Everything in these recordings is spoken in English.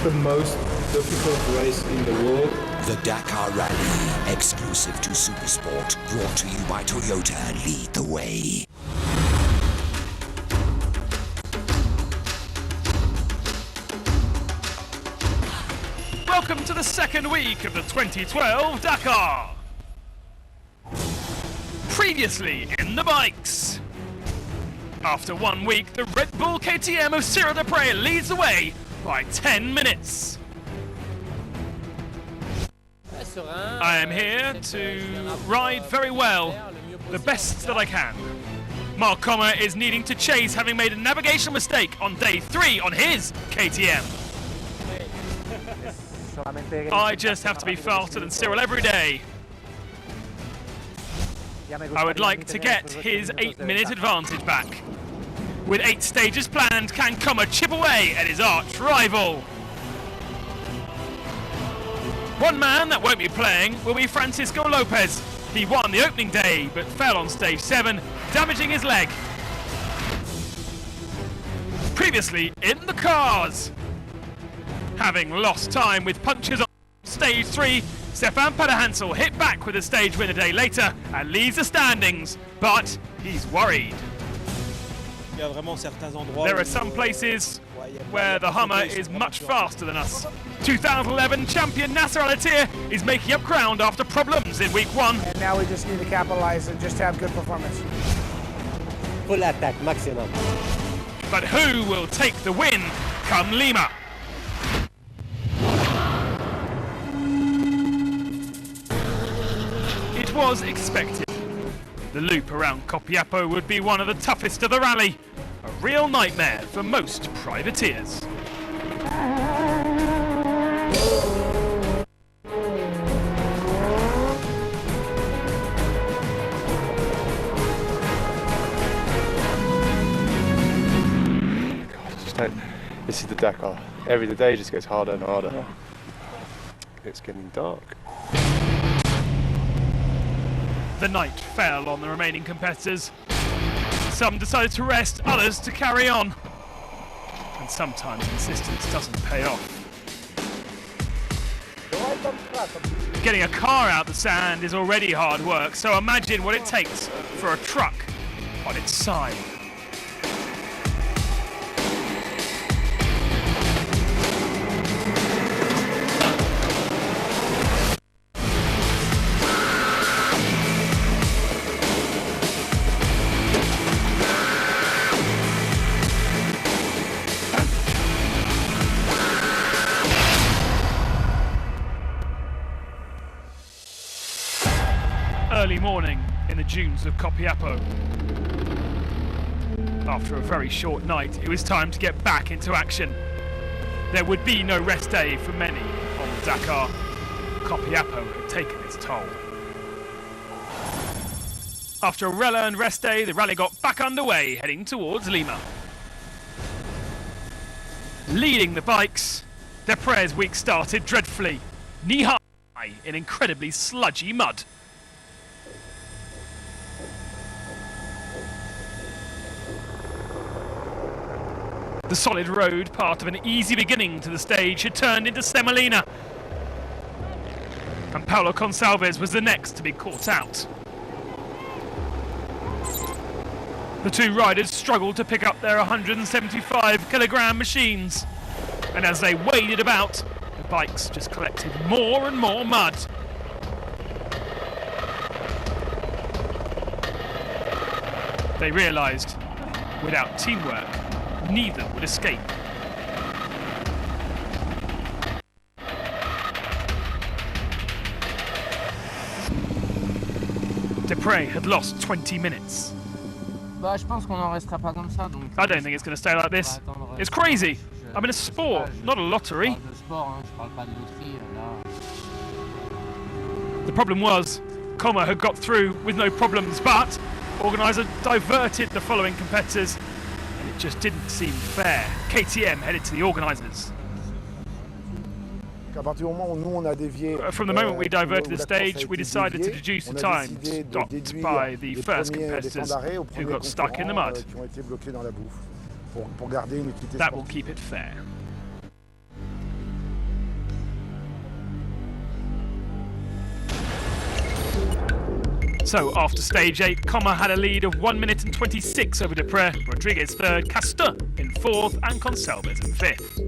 the most difficult race in the world. The Dakar Rally, exclusive to Supersport, brought to you by Toyota. Lead the way. Welcome to the second week of the 2012 Dakar. Previously in the bikes. After 1 week, the Red Bull KTM of Cyril Dupre leads the way by 10 minutes. I am here to ride very well, the best that I can. Mark Kommer is needing to chase, having made a navigational mistake on day 3 on his KTM. I just have to be faster than Cyril every day. I would like to get his 8-minute advantage back. With 8 stages planned, can Kommer chip away at his arch rival? One man that won't be playing will be Francisco Lopez. He won the opening day, but fell on stage 7, damaging his leg. Previously in the cars. Having lost time with punctures on stage 3, Stefan Pederhansel hit back with a stage win a day later and leads the standings, but he's worried. There are some places where the Hummer is much faster than us. 2011 champion Nasser Al-Attiyah is making up ground after problems in week 1. And now we just need to capitalize and just have good performance. Full attack, maximum. But who will take the win come Lima? It was expected. The loop around Copiapo would be one of the toughest of the rally. A real nightmare for most privateers. This is the Dakar. Every day just gets harder and harder. Yeah. It's getting dark. The night fell on the remaining competitors. Some decided to rest, others to carry on. And sometimes insistence doesn't pay off. Getting a car out the sand is already hard work, so imagine what it takes for a truck on its side. Early morning in the dunes of Copiapo. After a very short night, it was time to get back into action. There would be no rest day for many on the Dakar. Copiapo had taken its toll. After a well-earned rest day, the rally got back underway, heading towards Lima. Leading the bikes, Depre's week started dreadfully, knee-high in incredibly sludgy mud. The solid road, part of an easy beginning to the stage, had turned into Semolina. And Paulo Gonçalves was the next to be caught out. The two riders struggled to pick up their 175-kilogram machines. And as they waded about, the bikes just collected more and more mud. They realised, without teamwork, neither would escape. Dupre had lost 20 minutes. I don't think it's going to stay like this. It's crazy. I'm in a sport, not a lottery. The problem was, Kommer had got through with no problems, but organiser diverted the following competitors. It just didn't seem fair. KTM headed to the organisers. From the moment we diverted the stage, we decided to deduce the time stopped by the first competitors who got stuck in the mud. That will keep it fair. So after stage 8, Comer had a lead of 1 minute and 26 over Depre, Rodriguez third, Castor in fourth and Consalves in fifth.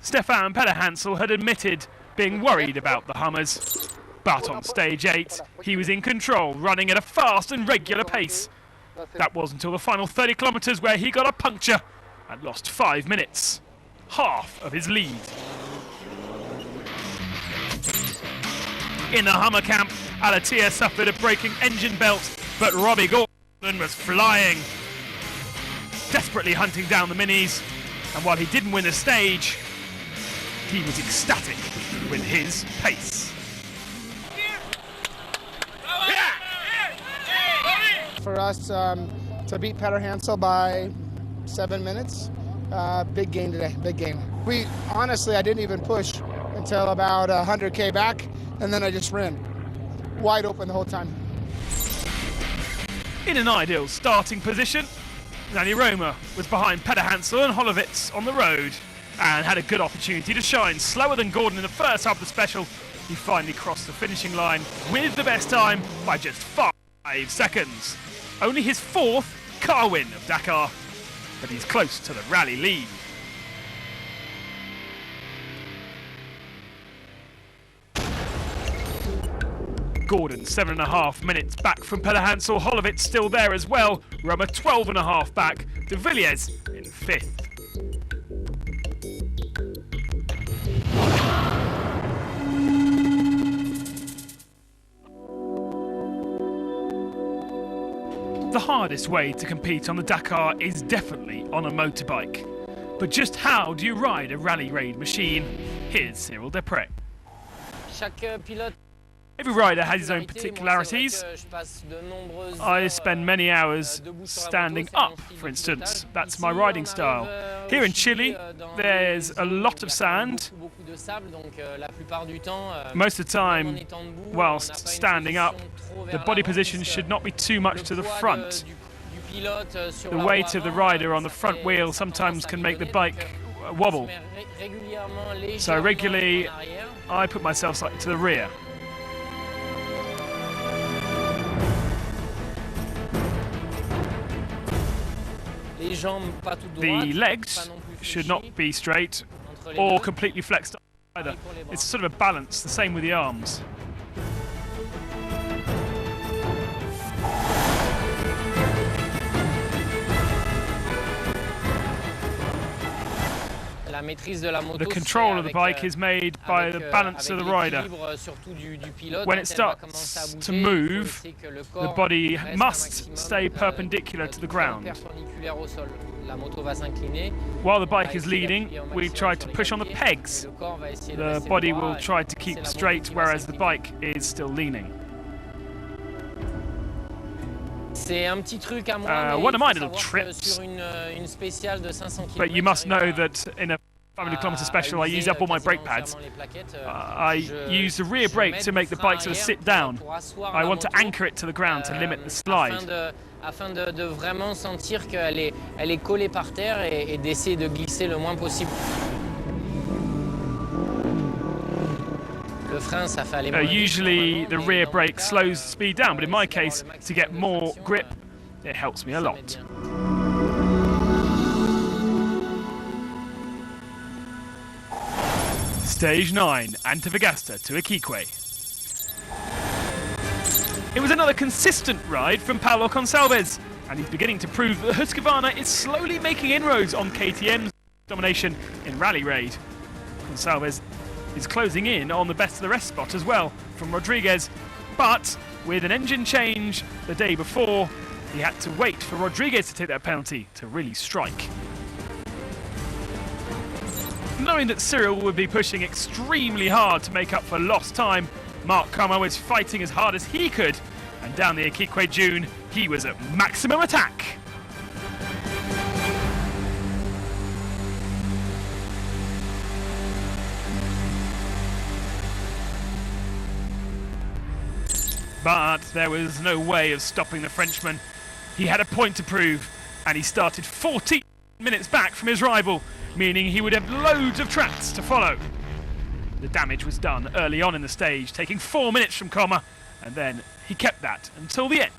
Stefan Pederhansel had admitted being worried about the Hummers, but on stage 8 he was in control, running at a fast and regular pace. That was until the final 30 kilometres where he got a puncture and lost 5 minutes, half of his lead. In the Hummer camp, Alatia suffered a breaking engine belt, but Robbie Gordon was flying, desperately hunting down the minis, and while he didn't win the stage, he was ecstatic with his pace. For us to beat Pederhansel by 7 minutes, big gain today, big gain. I didn't even push until about 100K back, and then I just ran wide open the whole time. In an ideal starting position, Danny Roma was behind Pederhansel and Holovitz on the road and had a good opportunity to shine. Slower than Gordon in the first half of the special, he finally crossed the finishing line with the best time by just 5 seconds. Only his 4th car win of Dakar, but he's close to the rally lead. Gordon 7.5 minutes back from Pederhansel, Holovitz still there as well, Roma 12.5 back, De Villiers in 5th. The hardest way to compete on the Dakar is definitely on a motorbike. But just how do you ride a rally raid machine? Here's Cyril Desprez. Every rider has his own particularities. I spend many hours standing up, for instance. That's my riding style. Here in Chile, there's a lot of sand. Most of the time, whilst standing up, the body position should not be too much to the front. The weight of the rider on the front wheel sometimes can make the bike wobble. So regularly, I put myself slightly to the rear. The legs should not be straight or completely flexed either. It's sort of a balance, the same with the arms. The control of the bike is made by the balance of the rider. When it starts to move, the body must stay perpendicular to the ground. While the bike is leading, we try to push on the pegs. The body will try to keep straight, whereas the bike is still leaning. One of my little trips, but you must know that in a 500-kilometre special I use up all my brake pads. I use the rear brake to make the bike sort of sit down. I want to anchor it to the ground to limit the slide. Afin de vraiment sentir qu'elle est collée par terre et d'essayer de glisser le moins possible. Usually the rear brake slows the speed down, but in my case, to get more grip, it helps me a lot. Stage 9, Antofagasta to Iquique. It was another consistent ride from Paulo Consalves, and he's beginning to prove that Husqvarna is slowly making inroads on KTM's domination in Rally Raid. Consalves is closing in on the best of the rest spot as well from Rodriguez, but with an engine change the day before, he had to wait for Rodriguez to take that penalty to really strike. Knowing that Cyril would be pushing extremely hard to make up for lost time, Mark Comer was fighting as hard as he could, and down the Iquique Dune, he was at maximum attack. But there was no way of stopping the Frenchman. He had a point to prove, and he started 14 minutes back from his rival, meaning he would have loads of tracks to follow. The damage was done early on in the stage, taking 4 minutes from Coma, and then he kept that until the end.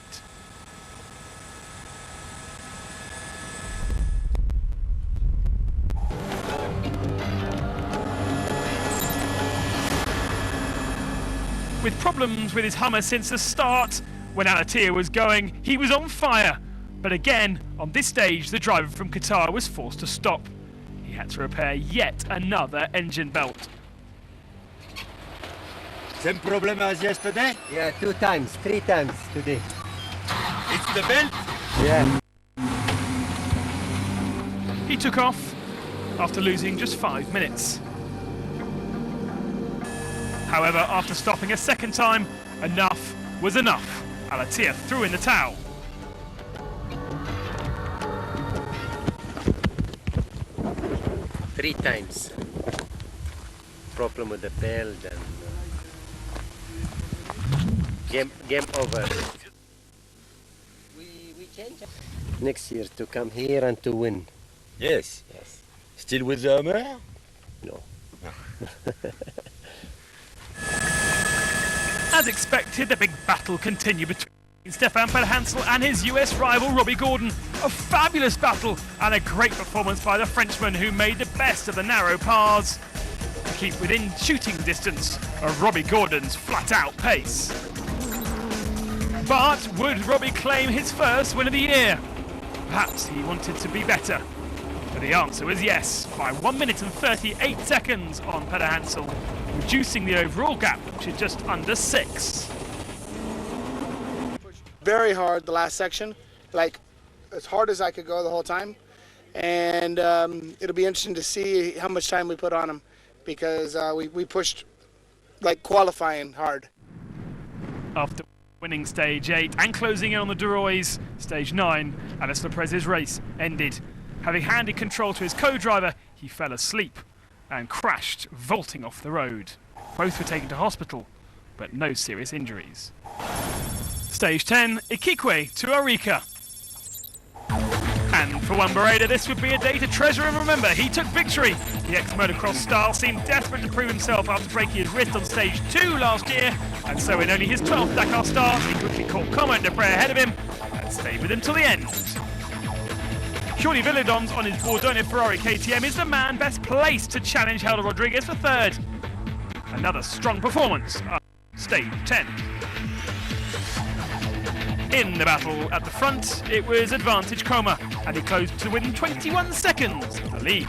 With problems with his Hummer since the start, when Alatia was going, he was on fire. But again, on this stage, the driver from Qatar was forced to stop. He had to repair yet another engine belt. Same problem as yesterday? Yeah, 3 times today. It's the belt? Yeah. He took off after losing just 5 minutes. However, after stopping a second time, enough was enough. Alatia threw in the towel. Three times. Problem with the belt and game over. We change next year to come here and to win. Yes. Still with the Hummer? No. As expected, the big battle continued between Stefan Hansel and his US rival Robbie Gordon. A fabulous battle and a great performance by the Frenchman, who made the best of the narrow pars to keep within shooting distance of Robbie Gordon's flat-out pace. But would Robbie claim his first win of the year? Perhaps he wanted to be better. But the answer was yes, by 1 minute and 38 seconds on Hansel, reducing the overall gap to just under 6. Very hard the last section, like as hard as I could go the whole time. And it'll be interesting to see how much time we put on him, because we pushed like qualifying hard. After winning stage 8 and closing in on the Duroys, stage 9, Alex Lopez's race ended. Having handed control to his co-driver, he fell asleep and crashed, vaulting off the road. Both were taken to hospital, but no serious injuries. Stage 10, Iquique to Arica. And for one Bereda, this would be a day to treasure and remember. He took victory. The ex-motocross star seemed desperate to prove himself after breaking his wrist on stage 2 last year, and so in only his 12th Dakar start, he quickly caught Coma and Debray ahead of him and stayed with him till the end. Surely Villedons on his Bordone Ferrari KTM is the man best placed to challenge Helder Rodriguez for 3rd. Another strong performance on stage 10. In the battle at the front, it was advantage Coma, and he closed to win 21 seconds of the lead.